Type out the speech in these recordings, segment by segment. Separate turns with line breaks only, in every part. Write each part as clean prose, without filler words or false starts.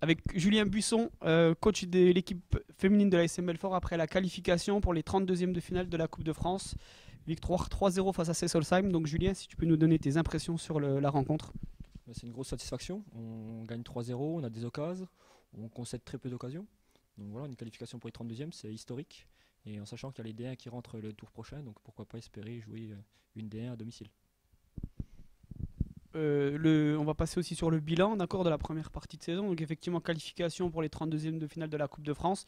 avec Julien Buisson, coach de l'équipe féminine de la SM Belfort après la qualification pour les 32e de finale de la Coupe de France. Victoire 3-0 face à Sessolsheim. Donc Julien, si tu peux nous donner tes impressions sur la rencontre.
C'est une grosse satisfaction. On gagne 3-0, on a des occasions, on concède très peu d'occasions. Donc voilà, une qualification pour les 32e, c'est historique. Et en sachant qu'il y a les D1 qui rentrent le tour prochain, donc pourquoi pas espérer jouer une D1 à domicile.
On va passer aussi sur le bilan d'accord, de la première partie de saison. Donc effectivement, qualification pour les 32e de finale de la Coupe de France.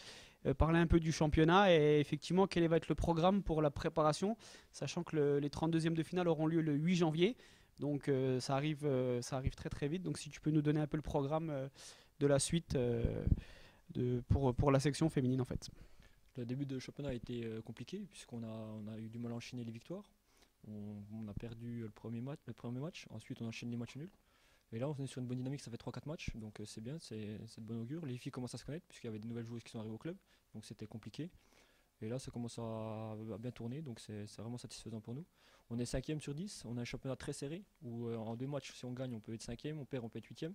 Parler un peu du championnat et effectivement quel va être le programme pour la préparation, sachant que les 32e de finale auront lieu le 8 janvier. Donc ça arrive très très vite. Donc si tu peux nous donner un peu le programme de la suite pour la section féminine en fait.
Le début de championnat a été compliqué puisqu'on a eu du mal à enchaîner les victoires. On a perdu le premier match, ensuite on enchaîne les matchs nuls. Et là on est sur une bonne dynamique, ça fait 3-4 matchs, donc c'est bien, c'est de bon augure. Les filles commencent à se connaître puisqu'il y avait de nouvelles joueuses qui sont arrivées au club, donc c'était compliqué. Et là ça commence à bien tourner, donc c'est vraiment satisfaisant pour nous. On est 5e sur 10, on a un championnat très serré, où en 2 matchs si on gagne on peut être 5e, on perd on peut être 8e.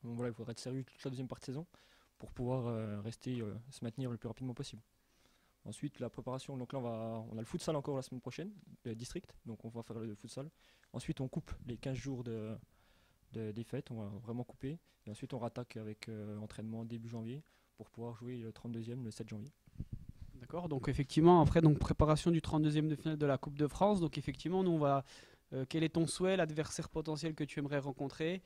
Donc voilà, il faudra être sérieux toute la deuxième partie de saison pour pouvoir se maintenir le plus rapidement possible. Ensuite, la préparation, donc là on a le futsal encore la semaine prochaine, le district, donc on va faire le futsal. Ensuite, on coupe les 15 jours des fêtes, on va vraiment couper. Et ensuite, on rattaque avec entraînement début janvier pour pouvoir jouer le 32e le 7 janvier.
D'accord, donc effectivement, après, donc, préparation du 32e de finale de la Coupe de France. Donc effectivement, nous on va. Quel est ton souhait, l'adversaire potentiel que tu aimerais rencontrer,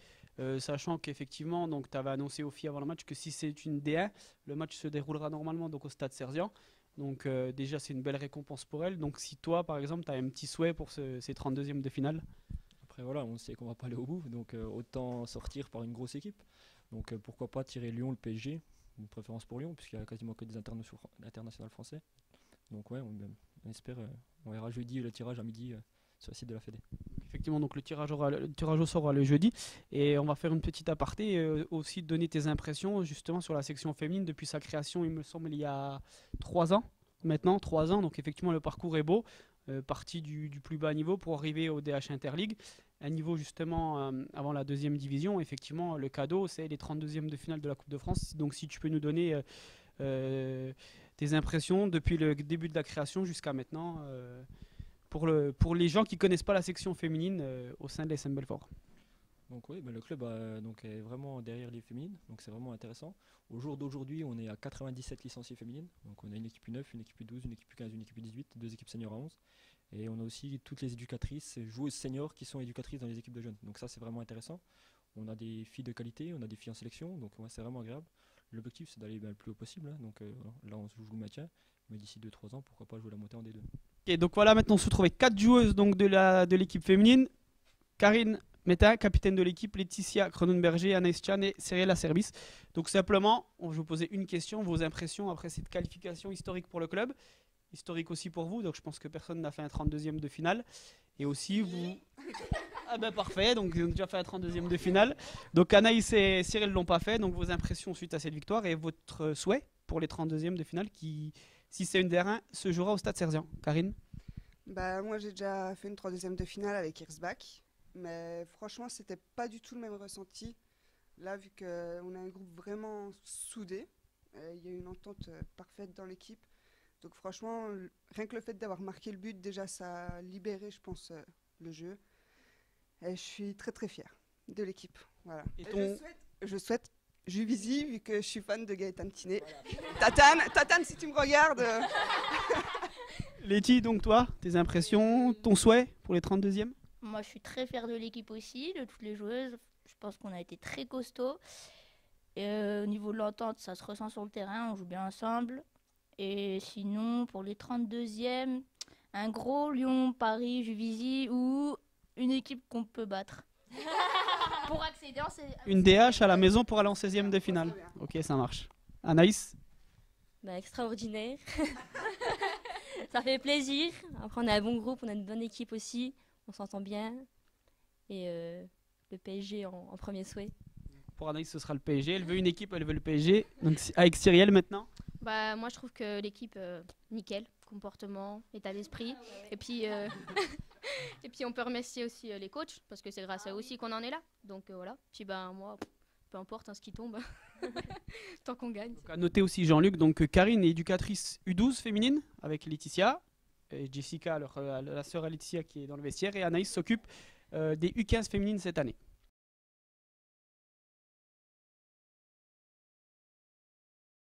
sachant qu'effectivement, donc tu avais annoncé aux filles avant le match que si c'est une D1, le match se déroulera normalement donc au stade Serzian. Donc déjà c'est une belle récompense pour elle. Donc si toi par exemple tu as un petit souhait pour ces 32e de finale.
Après voilà, on sait qu'on va pas aller au bout, donc autant sortir par une grosse équipe. Donc pourquoi pas tirer Lyon, le PSG, une préférence pour Lyon, puisqu'il y a quasiment que des internationaux français. Donc ouais, on espère, on verra jeudi le tirage à midi sur le site de la Fédé.
Effectivement, donc le tirage au sort aura le jeudi. Et on va faire une petite aparté, aussi donner tes impressions justement sur la section féminine depuis sa création, il me semble, il y a 3 ans. Maintenant, 3 ans. Donc effectivement, le parcours est beau. Parti du plus bas niveau pour arriver au DH Interleague. Un niveau justement avant la deuxième division. Effectivement, le cadeau, c'est les 32e de finale de la Coupe de France. Donc si tu peux nous donner tes impressions depuis le début de la création jusqu'à maintenant. Pour les gens qui ne connaissent pas la section féminine au sein de l'SM Belfort.
Donc oui, le club est vraiment derrière les féminines, donc c'est vraiment intéressant. Au jour d'aujourd'hui, on est à 97 licenciés féminines, donc on a une équipe U9, une équipe U12, une équipe U15, une équipe U18, 2 équipes seniors à 11. Et on a aussi toutes les éducatrices, joueuses seniors qui sont éducatrices dans les équipes de jeunes. Donc ça c'est vraiment intéressant. On a des filles de qualité, on a des filles en sélection, donc ouais, c'est vraiment agréable. L'objectif c'est d'aller le plus haut possible, hein. Donc là on joue le maintien, mais d'ici 2-3 ans, pourquoi pas jouer la montée en D2.
Et donc voilà, maintenant on se retrouve avec 4 joueuses donc, de l'équipe féminine. Karine Meta, capitaine de l'équipe, Laetitia Cronenberger, Anaïs Chan et Cyril Service. Donc simplement, je vais vous poser une question, vos impressions après cette qualification historique pour le club, historique aussi pour vous, donc je pense que personne n'a fait un 32e de finale. Et aussi vous... Ah ben parfait, donc ils ont déjà fait un 32e de finale. Donc Anaïs et Cyril ne l'ont pas fait, donc vos impressions suite à cette victoire et votre souhait pour les 32e de finale qui, si c'est une DR1, se jouera au Stade Serzian. Karine?
Bah, moi, j'ai déjà fait une 32e de finale avec Hirsbach, mais franchement, c'était pas du tout le même ressenti. Là, vu qu'on a un groupe vraiment soudé, il y a une entente parfaite dans l'équipe. Donc, franchement, rien que le fait d'avoir marqué le but, déjà, ça a libéré, je pense, le jeu. Et je suis très très fière de l'équipe. Voilà.
Et
Je souhaite Juvisy, vu que je suis fan de Gaëtan Tiné. Tatane, si tu me regardes.
Letty, donc toi, tes impressions, ton souhait pour les 32e?
Moi, je suis très fière de l'équipe aussi, de toutes les joueuses. Je pense qu'on a été très costaud. Au niveau de l'entente, ça se ressent sur le terrain, on joue bien ensemble. Et sinon, pour les 32e, un gros Lyon, Paris, Juvisy ou une équipe qu'on peut battre. Pour accéder en
Une DH à la maison pour aller en 16e de finale. Ok, ça marche. Anaïs?
Bah, extraordinaire. Ça fait plaisir. Après, on a un bon groupe, on a une bonne équipe aussi. On s'entend bien. Et le PSG en premier souhait.
Pour Anaïs, ce sera le PSG. Elle veut une équipe, elle veut le PSG. Donc avec Cyrielle maintenant.
Bah, moi, je trouve que l'équipe, nickel. Comportement, état d'esprit. Et puis, et puis, on peut remercier aussi les coachs, parce que c'est grâce à eux aussi qu'on en est là. Donc voilà. Puis, ben, moi, peu importe hein, ce qui tombe, tant qu'on gagne.
Donc, à noter aussi Jean-Luc, donc Karine est éducatrice U12 féminine avec Laetitia, et Jessica, la sœur à Laetitia qui est dans le vestiaire, et Anaïs s'occupe des U15 féminines cette année.